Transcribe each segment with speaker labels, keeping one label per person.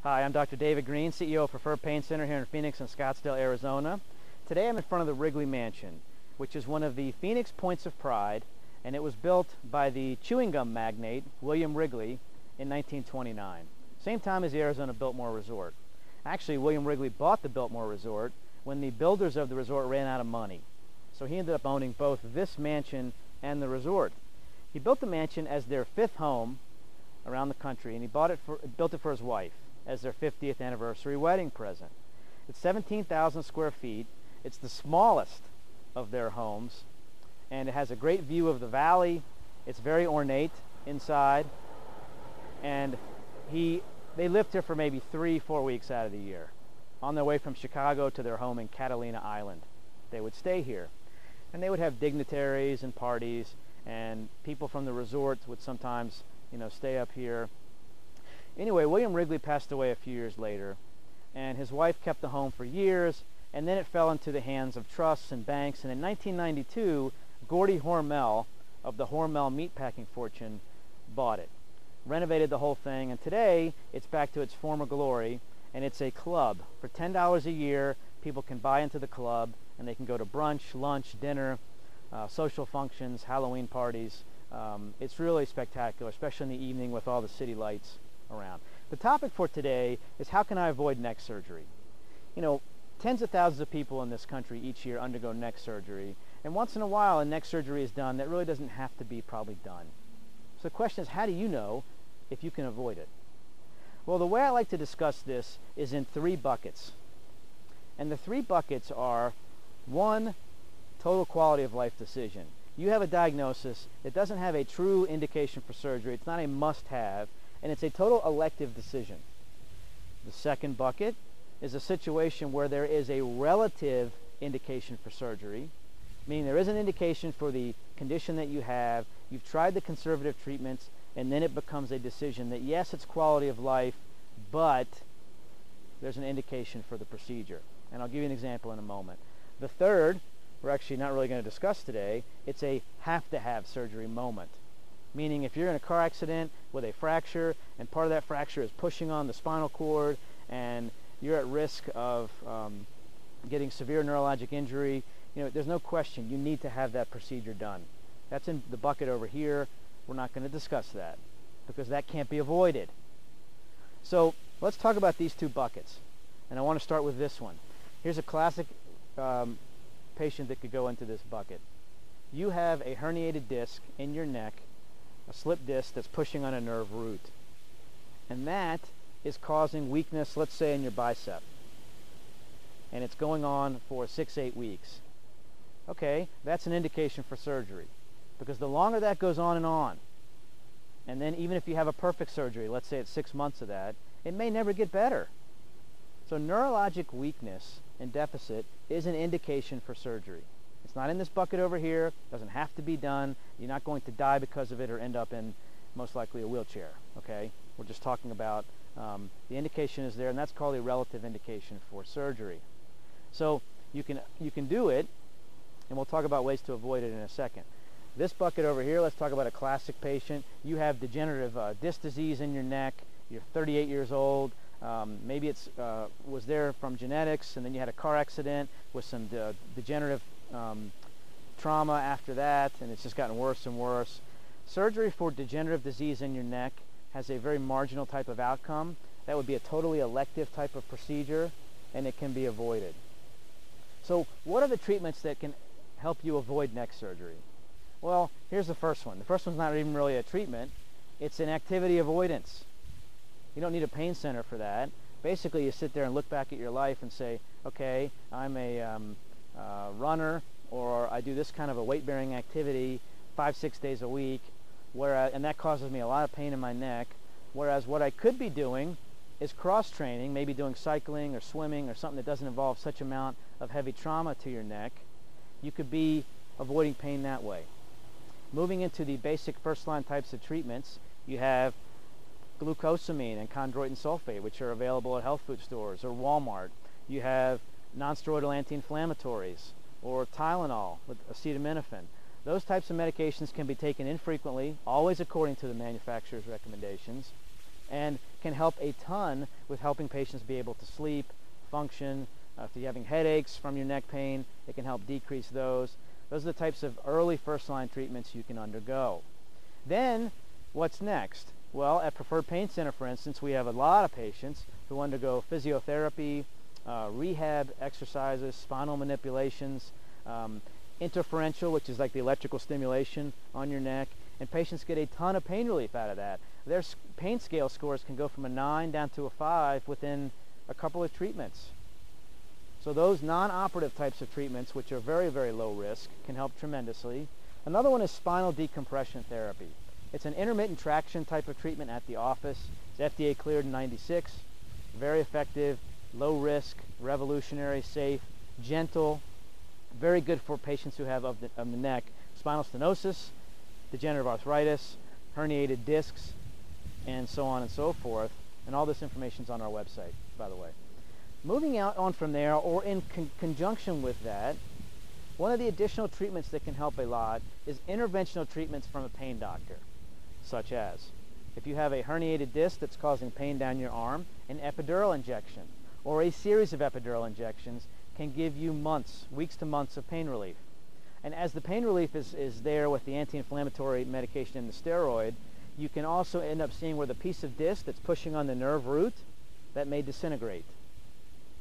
Speaker 1: Hi, I'm Dr. David Greene, CEO of Preferred Pain Center here in Phoenix and Scottsdale, Arizona. Today I'm in front of the Wrigley Mansion, which is one of the Phoenix points of pride, and it was built by the chewing gum magnate William Wrigley in 1929, same time as the Arizona Biltmore Resort. Actually, William Wrigley bought the Biltmore Resort when the builders of the resort ran out of money. So he ended up owning both this mansion and the resort. He built the mansion as their fifth home around the country, and he built it for his wife as their 50th anniversary wedding present. It's 17,000 square feet. It's the smallest of their homes, and it has a great view of the valley. It's very ornate inside, and they lived here for maybe 3-4 weeks out of the year. On their way from Chicago to their home in Catalina Island, they would stay here, and they would have dignitaries and parties, and people from the resort would sometimes, stay up here. Anyway, William Wrigley passed away a few years later, and his wife kept the home for years, and then it fell into the hands of trusts and banks, and in 1992, Gordy Hormel of the Hormel meatpacking fortune bought it, renovated the whole thing, and today it's back to its former glory, and it's a club. For $10 a year, people can buy into the club, and they can go to brunch, lunch, dinner, social functions, Halloween parties. It's really spectacular, especially in the evening with all the city lights around. The topic for today is how can I avoid neck surgery? Tens of thousands of people in this country each year undergo neck surgery, and once in a while a neck surgery is done that really doesn't have to be probably done. So the question is, how do you know if you can avoid it? Well, the way I like to discuss this is in 3 buckets. And the 3 buckets are: 1, total quality of life decision. You have a diagnosis that doesn't have a true indication for surgery. It's not a must-have, and it's a total elective decision. The second bucket is a situation where there is a relative indication for surgery, meaning there is an indication for the condition that you have, you've tried the conservative treatments, and then it becomes a decision that yes, it's quality of life, but there's an indication for the procedure. And I'll give you an example in a moment. The third, we're actually not really going to discuss today. It's a have-to-have surgery moment. Meaning if you're in a car accident with a fracture, and part of that fracture is pushing on the spinal cord, and you're at risk of getting severe neurologic injury, there's no question you need to have that procedure done. That's in the bucket over here. We're not going to discuss that because that can't be avoided. So let's talk about these 2 buckets. And I want to start with this one. Here's a classic patient that could go into this bucket. You have a herniated disc in your neck, a slip disc that's pushing on a nerve root. And that is causing weakness, let's say in your bicep. And it's going on for 6-8 weeks. Okay, that's an indication for surgery. Because the longer that goes on, and then even if you have a perfect surgery, let's say it's 6 months of that, it may never get better. So neurologic weakness and deficit is an indication for surgery. It's not in this bucket over here. It doesn't have to be done. You're not going to die because of it or end up in most likely a wheelchair. Okay? We're just talking about the indication is there, and that's called a relative indication for surgery. So you can do it, and we'll talk about ways to avoid it in a second. This bucket over here, let's talk about a classic patient. You have degenerative disc disease in your neck. You're 38 years old. Maybe it was there from genetics, and then you had a car accident with some degenerative trauma after that, and it's just gotten worse and worse. Surgery for degenerative disease in your neck has a very marginal type of outcome. That would be a totally elective type of procedure, and it can be avoided. So what are the treatments that can help you avoid neck surgery? Well, here's the first one. The first one's not even really a treatment. It's an activity avoidance. You don't need a pain center for that. Basically, you sit there and look back at your life and say, okay, I'm a runner, or I do this kind of a weight-bearing activity 5-6 days a week, and that causes me a lot of pain in my neck, whereas what I could be doing is cross-training, maybe doing cycling or swimming or something that doesn't involve such amount of heavy trauma to your neck. You could be avoiding pain that way. Moving into the basic first-line types of treatments, you have glucosamine and chondroitin sulfate, which are available at health food stores or Walmart. You have non-steroidal anti-inflammatories, or Tylenol with acetaminophen. Those types of medications can be taken infrequently, always according to the manufacturer's recommendations. and can help a ton with helping patients be able to sleep, function. If you're having headaches from your neck pain, it can help decrease those. Those are the types of early first-line treatments you can undergo. Then, what's next? Well, at Preferred Pain Center, for instance, we have a lot of patients who undergo physiotherapy, rehab exercises, spinal manipulations, interferential, which is like the electrical stimulation on your neck, and patients get a ton of pain relief out of that. Their pain scale scores can go from a 9 down to a 5 within a couple of treatments. So those non-operative types of treatments, which are very, very low risk, can help tremendously. Another one is spinal decompression therapy. It's an intermittent traction type of treatment at the office. It's FDA cleared in '96. Very effective, low risk, revolutionary, safe, gentle, very good for patients who have of the neck spinal stenosis, degenerative arthritis, herniated discs, and so on and so forth. And all this information is on our website, by the way. Moving on from there, or in conjunction with that, one of the additional treatments that can help a lot is interventional treatments from a pain doctor, such as if you have a herniated disc that's causing pain down your arm, an epidural injection or a series of epidural injections can give you months, weeks to months of pain relief. And as the pain relief is there with the anti-inflammatory medication and the steroid, you can also end up seeing where the piece of disc that's pushing on the nerve root, that may disintegrate.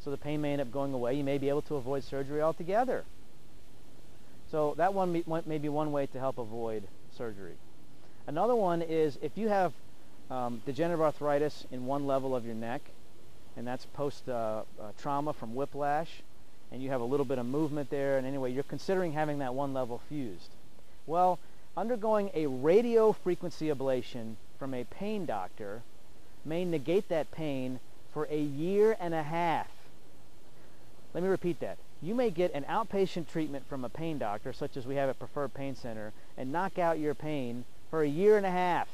Speaker 1: So the pain may end up going away. You may be able to avoid surgery altogether. So that one may be one way to help avoid surgery. Another one is if you have degenerative arthritis in one level of your neck, and that's post-trauma from whiplash, and you have a little bit of movement there, and anyway, you're considering having that one level fused. Well, undergoing a radio frequency ablation from a pain doctor may negate that pain for a year and a half. Let me repeat that. You may get an outpatient treatment from a pain doctor, such as we have at Preferred Pain Center, and knock out your pain for a year and a half.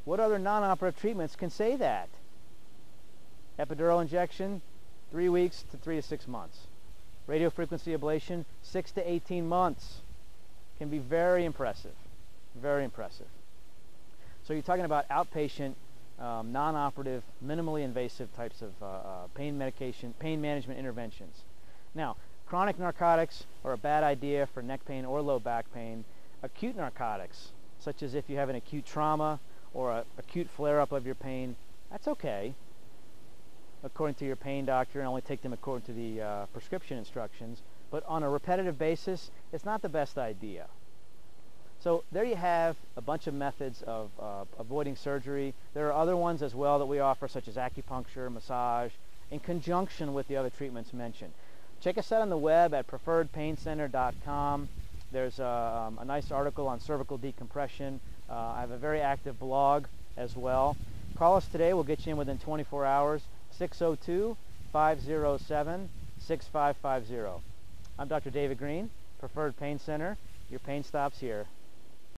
Speaker 1: What other non-operative treatments can say that? Epidural injection, 3 weeks to 3 to 6 months. Radiofrequency ablation, 6 to 18 months. Can be very impressive, very impressive. So you're talking about outpatient, non-operative, minimally invasive types of pain management interventions. Now, chronic narcotics are a bad idea for neck pain or low back pain. Acute narcotics, such as if you have an acute trauma or an acute flare-up of your pain, that's okay, according to your pain doctor, and only take them according to the prescription instructions. But on a repetitive basis, it's not the best idea. So there you have a bunch of methods of avoiding surgery. There are other ones as well that we offer, such as acupuncture, massage, in conjunction with the other treatments mentioned. Check us out on the web at preferredpaincenter.com. There's a nice article on cervical decompression. I have a very active blog as well. Call us today. We'll get you in within 24 hours. 602-507-6550. I'm Dr. David Greene, Preferred Pain Center. Your pain stops here.